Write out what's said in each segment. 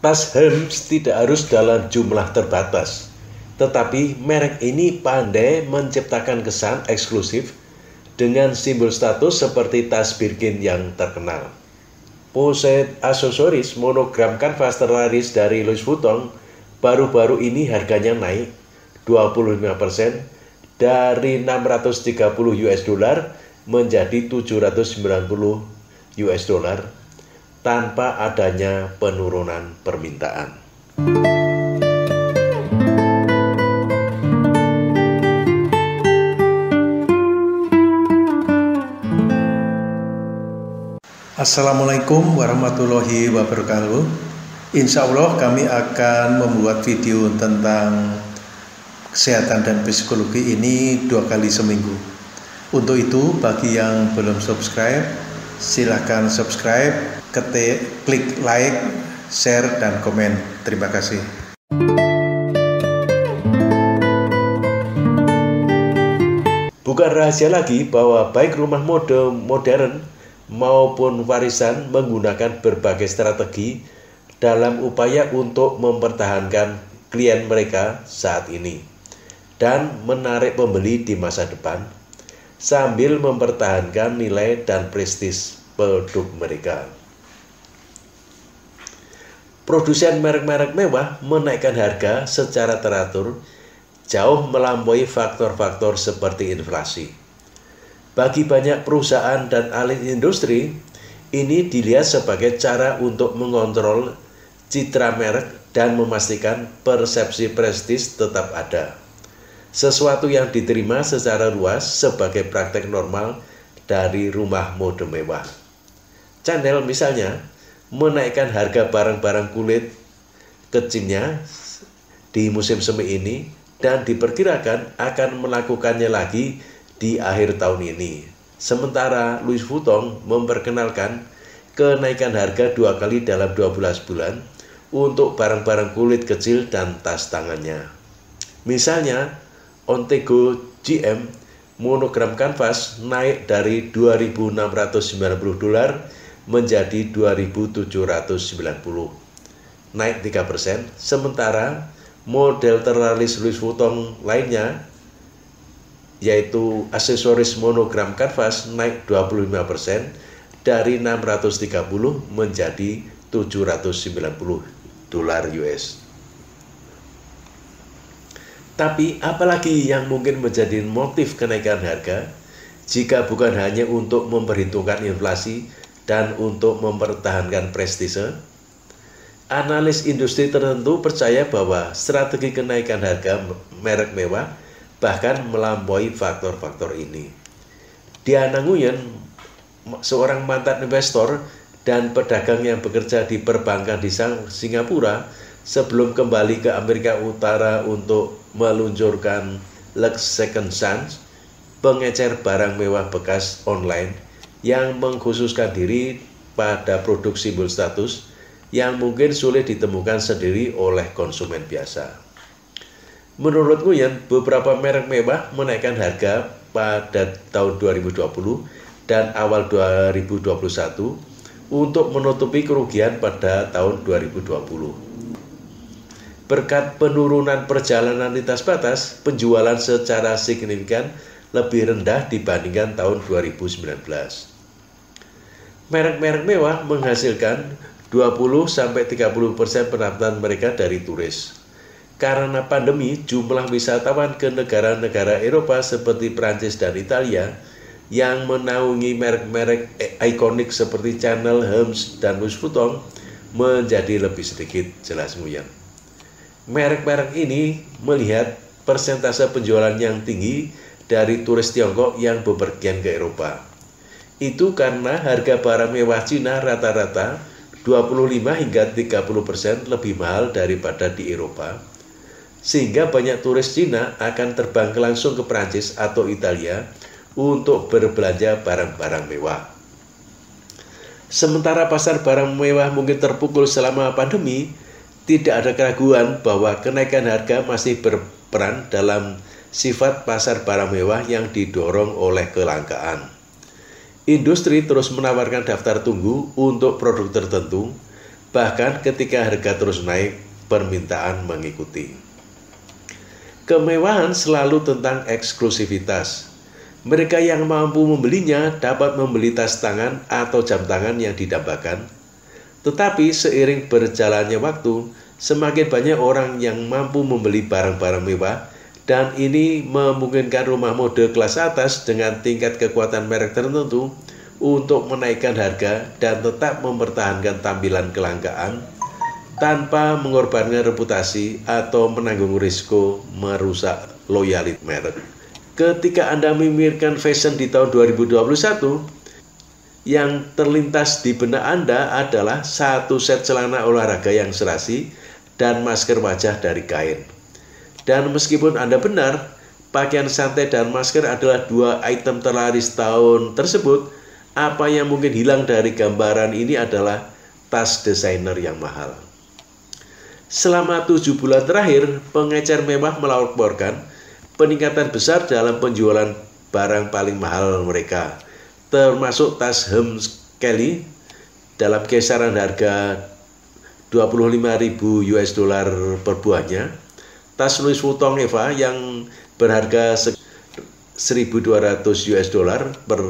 Tas Hermes tidak harus dalam jumlah terbatas, tetapi merek ini pandai menciptakan kesan eksklusif dengan simbol status seperti tas Birkin yang terkenal. Pochette aksesoris monogram kanvas terlaris dari Louis Vuitton baru-baru ini harganya naik 25% dari $630 menjadi $790 tanpa adanya penurunan permintaan. Assalamualaikum warahmatullahi wabarakatuh. Insya Allah kami akan membuat video tentang kesehatan dan psikologi ini 2 kali seminggu. Untuk itu, bagi yang belum subscribe, silahkan subscribe, klik like, share, dan komen. Terima kasih. Bukan rahasia lagi bahwa baik rumah mode modern maupun warisan menggunakan berbagai strategi dalam upaya untuk mempertahankan klien mereka saat ini dan menarik pembeli di masa depan sambil mempertahankan nilai dan prestis produk mereka. Produsen merek-merek mewah menaikkan harga secara teratur jauh melampaui faktor-faktor seperti inflasi. Bagi banyak perusahaan dan ahli industri, ini dilihat sebagai cara untuk mengontrol citra merek dan memastikan persepsi prestis tetap ada. Sesuatu yang diterima secara luas sebagai praktek normal dari rumah mode mewah. Chanel misalnya menaikkan harga barang-barang kulit kecilnya di musim semi ini dan diperkirakan akan melakukannya lagi di akhir tahun ini. Sementara Louis Vuitton memperkenalkan kenaikan harga 2 kali dalam 12 bulan untuk barang-barang kulit kecil dan tas tangannya. Misalnya, Ontego GM monogram kanvas naik dari $2.690 menjadi $2.790, naik 3%, sementara model terlaris Louis Vuitton lainnya, yaitu aksesoris monogram kanvas, naik 25% dari $630 menjadi $790 US. Tapi apalagi yang mungkin menjadi motif kenaikan harga jika bukan hanya untuk memperhitungkan inflasi dan untuk mempertahankan prestise? Analis industri tertentu percaya bahwa strategi kenaikan harga merek mewah bahkan melampaui faktor-faktor ini. Diana Nguyen, seorang mantan investor dan pedagang yang bekerja di perbankan di Singapura, sebelum kembali ke Amerika Utara untuk meluncurkan Lux Second Chance, pengecer barang mewah bekas online yang mengkhususkan diri pada produk simbol status yang mungkin sulit ditemukan sendiri oleh konsumen biasa. Menurut Nguyen, beberapa merek mewah menaikkan harga pada tahun 2020 dan awal 2021 untuk menutupi kerugian pada tahun 2020. Berkat penurunan perjalanan lintas batas, penjualan secara signifikan lebih rendah dibandingkan tahun 2019. Merek-merek mewah menghasilkan 20-30% pendapatan mereka dari turis. Karena pandemi, jumlah wisatawan ke negara-negara Eropa seperti Prancis dan Italia yang menaungi merek-merek ikonik seperti Chanel, Hermes, dan Louis Vuitton menjadi lebih sedikit, jelas Nguyen. Merek-merek ini melihat persentase penjualan yang tinggi dari turis Tiongkok yang bepergian ke Eropa. Itu karena harga barang mewah Cina rata-rata 25 hingga 30% lebih mahal daripada di Eropa, sehingga banyak turis Cina akan terbang langsung ke Prancis atau Italia untuk berbelanja barang-barang mewah. Sementara pasar barang mewah mungkin terpukul selama pandemi, tidak ada keraguan bahwa kenaikan harga masih berperan dalam sifat pasar barang mewah yang didorong oleh kelangkaan. Industri terus menawarkan daftar tunggu untuk produk tertentu, Bahkan ketika harga terus naik, permintaan mengikuti. Kemewahan selalu tentang eksklusivitas. Mereka yang mampu membelinya dapat membeli tas tangan atau jam tangan yang didambakan. Tetapi seiring berjalannya waktu, semakin banyak orang yang mampu membeli barang-barang mewah, dan ini memungkinkan rumah mode kelas atas dengan tingkat kekuatan merek tertentu untuk menaikkan harga dan tetap mempertahankan tampilan kelangkaan tanpa mengorbankan reputasi atau menanggung risiko merusak loyalitas merek. Ketika Anda memikirkan fashion di tahun 2021, yang terlintas di benak Anda adalah satu set celana olahraga yang serasi dan masker wajah dari kain. Dan meskipun Anda benar, pakaian santai dan masker adalah dua item terlaris tahun tersebut, apa yang mungkin hilang dari gambaran ini adalah tas desainer yang mahal. Selama 7 bulan terakhir, pengecer mewah melaporkan peningkatan besar dalam penjualan barang paling mahal mereka, termasuk tas Hermes Kelly dalam kisaran harga 25.000 US dollar per buahnya, tas Louis Vuitton Eva yang berharga 1.200 US dollar per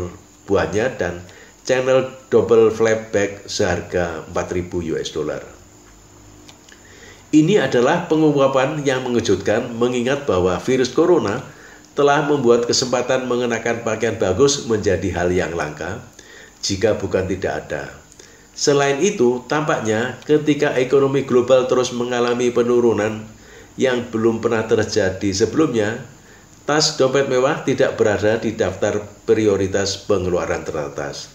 buahnya, dan Chanel double flap bag seharga 4.000 US dollar. Ini adalah pengungkapan yang mengejutkan mengingat bahwa virus corona telah membuat kesempatan mengenakan pakaian bagus menjadi hal yang langka, jika bukan tidak ada. Selain itu, tampaknya ketika ekonomi global terus mengalami penurunan yang belum pernah terjadi sebelumnya, tas dompet mewah tidak berada di daftar prioritas pengeluaran teratas.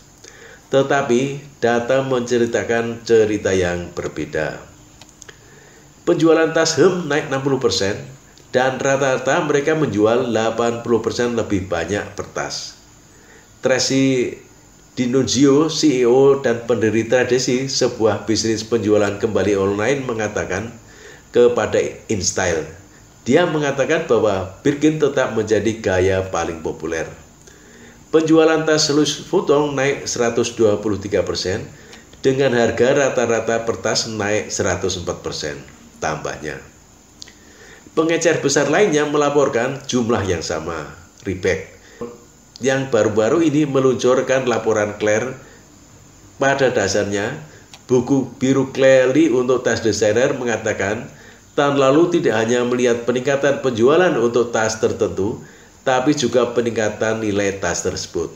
Tetapi, data menceritakan cerita yang berbeda. Penjualan tas Hermes naik 60%, dan rata-rata mereka menjual 80% lebih banyak per tas. Tracy Dinunzio, CEO dan pendiri Tradisi, sebuah bisnis penjualan kembali online, mengatakan kepada InStyle, dia mengatakan bahwa Birkin tetap menjadi gaya paling populer. Penjualan tas Louis Vuitton naik 123%, dengan harga rata-rata per tas naik 104%, tambahnya. Pengecer besar lainnya melaporkan jumlah yang sama. Reebok yang baru-baru ini meluncurkan laporan Claire. Pada dasarnya, buku biru Claire untuk tas desainer mengatakan tahun lalu tidak hanya melihat peningkatan penjualan untuk tas tertentu, tapi juga peningkatan nilai tas tersebut.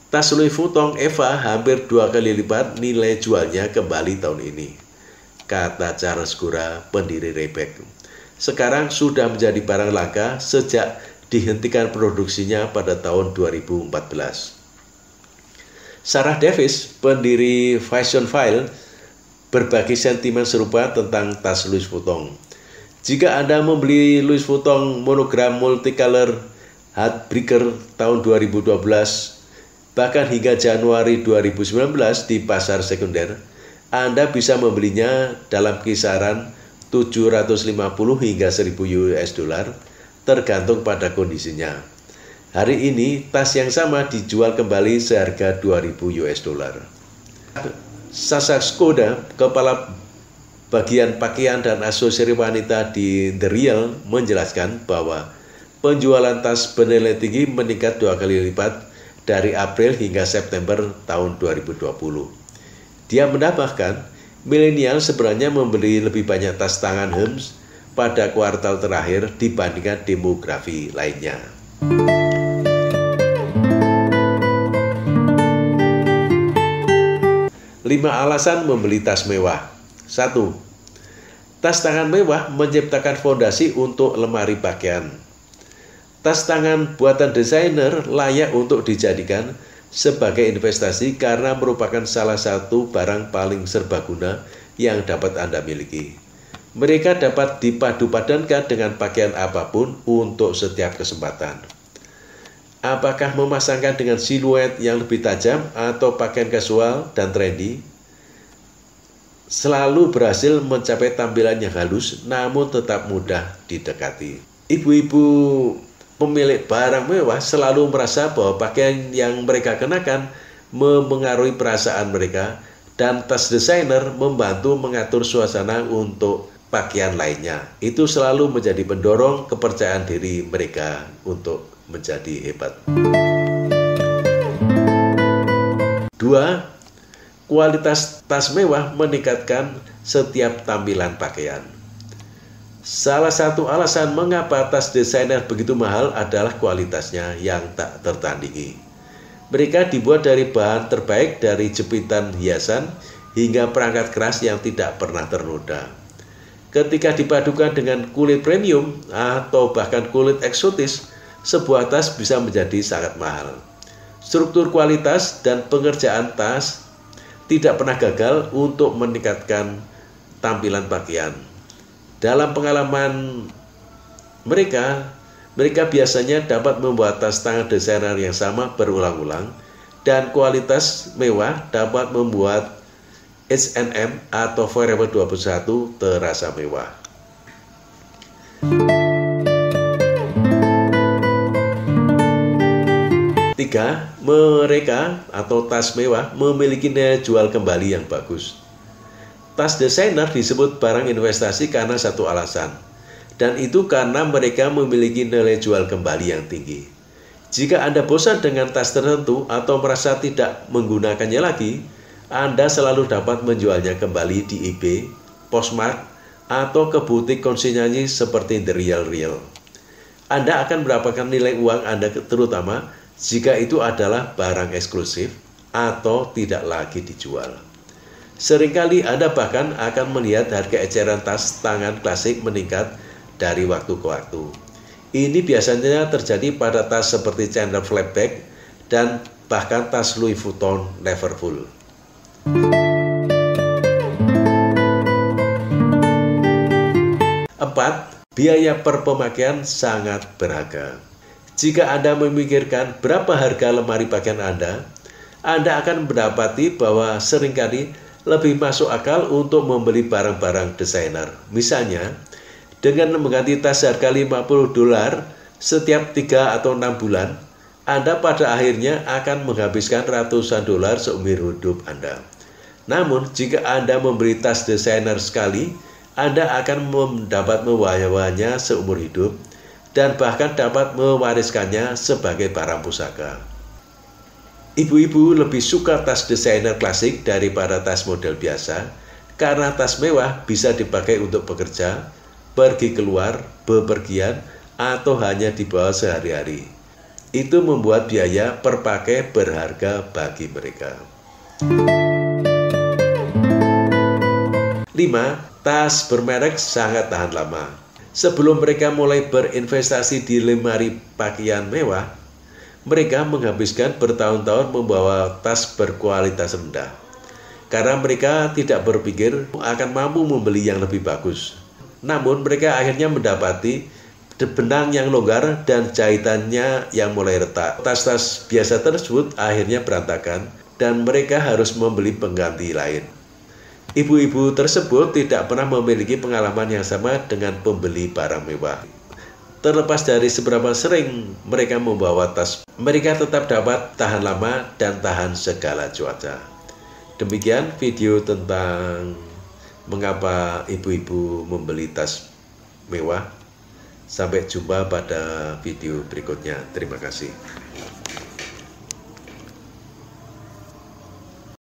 Tas Louis Vuitton Eva hampir 2 kali lipat nilai jualnya kembali tahun ini, kata Charles Gura, pendiri Reebok. Sekarang sudah menjadi barang langka sejak dihentikan produksinya pada tahun 2014. Sarah Davis, pendiri Fashionphile, berbagi sentimen serupa tentang tas Louis Vuitton. Jika Anda membeli Louis Vuitton monogram multicolor Heartbreaker tahun 2012, bahkan hingga Januari 2019 di pasar sekunder, Anda bisa membelinya dalam kisaran 750 hingga 1.000 US dollar, tergantung pada kondisinya. Hari ini, tas yang sama dijual kembali seharga 2.000 US dollar. Sasha Skoda, kepala bagian pakaian dan aksesori wanita di The Real, menjelaskan bahwa penjualan tas bernilai tinggi meningkat 2 kali lipat dari April hingga September tahun 2020. Dia menambahkan, milenial sebenarnya membeli lebih banyak tas tangan Hermes pada kuartal terakhir dibandingkan demografi lainnya. 5 alasan membeli tas mewah. 1. Tas tangan mewah menciptakan fondasi untuk lemari pakaian. Tas tangan buatan desainer layak untuk dijadikan sebagai investasi karena merupakan salah satu barang paling serbaguna yang dapat Anda miliki. Mereka dapat dipadu-padankan dengan pakaian apapun untuk setiap kesempatan. Apakah memasangkan dengan siluet yang lebih tajam atau pakaian kasual dan trendy, selalu berhasil mencapai tampilan yang halus namun tetap mudah didekati. Ibu-ibu pemilik barang mewah selalu merasa bahwa pakaian yang mereka kenakan memengaruhi perasaan mereka dan tas desainer membantu mengatur suasana untuk pakaian lainnya. Itu selalu menjadi pendorong kepercayaan diri mereka untuk menjadi hebat. 2. Kualitas tas mewah meningkatkan setiap tampilan pakaian. Salah satu alasan mengapa tas desainer begitu mahal adalah kualitasnya yang tak tertandingi. Mereka dibuat dari bahan terbaik, dari jepitan hiasan hingga perangkat keras yang tidak pernah ternoda. Ketika dipadukan dengan kulit premium atau bahkan kulit eksotis, sebuah tas bisa menjadi sangat mahal. Struktur kualitas dan pengerjaan tas tidak pernah gagal untuk meningkatkan tampilan pakaian. Dalam pengalaman mereka biasanya dapat membuat tas tangan desainer yang sama berulang-ulang, dan kualitas mewah dapat membuat H&M atau Forever 21 terasa mewah. 3. Mereka atau tas mewah memiliki nilai jual kembali yang bagus. Tas desainer disebut barang investasi karena satu alasan, dan itu karena mereka memiliki nilai jual kembali yang tinggi. Jika Anda bosan dengan tas tertentu atau merasa tidak menggunakannya lagi, Anda selalu dapat menjualnya kembali di eBay, Poshmark, atau ke butik konsinyasi seperti The Real Real. Anda akan mendapatkan nilai uang Anda, terutama jika itu adalah barang eksklusif atau tidak lagi dijual. Seringkali Anda bahkan akan melihat harga eceran tas tangan klasik meningkat dari waktu ke waktu. Ini biasanya terjadi pada tas seperti Chandler Flapback dan bahkan tas Louis Vuitton Liverpool. 4. Biaya per pemakaian sangat berharga. Jika Anda memikirkan berapa harga lemari pakaian Anda akan mendapati bahwa seringkali lebih masuk akal untuk membeli barang-barang desainer. Misalnya, dengan mengganti tas harga $50 setiap 3 atau 6 bulan, Anda pada akhirnya akan menghabiskan ratusan dolar seumur hidup Anda. Namun, jika Anda membeli tas desainer sekali, Anda akan dapat mewayanya seumur hidup dan bahkan dapat mewariskannya sebagai barang pusaka. Ibu-ibu lebih suka tas desainer klasik daripada tas model biasa karena tas mewah bisa dipakai untuk bekerja, pergi keluar, bepergian, atau hanya dibawa sehari-hari. Itu membuat biaya per pakai berharga bagi mereka. 5. Tas bermerek sangat tahan lama. Sebelum mereka mulai berinvestasi di lemari pakaian mewah, mereka menghabiskan bertahun-tahun membawa tas berkualitas rendah. Karena mereka tidak berpikir akan mampu membeli yang lebih bagus. Namun mereka akhirnya mendapati benang yang longgar dan jahitannya yang mulai retak. Tas-tas biasa tersebut akhirnya berantakan dan mereka harus membeli pengganti lain. Ibu-ibu tersebut tidak pernah memiliki pengalaman yang sama dengan pembeli barang mewah. Terlepas dari seberapa sering mereka membawa tas, mereka tetap dapat tahan lama dan tahan segala cuaca. Demikian video tentang mengapa ibu-ibu membeli tas mewah. Sampai jumpa pada video berikutnya. Terima kasih.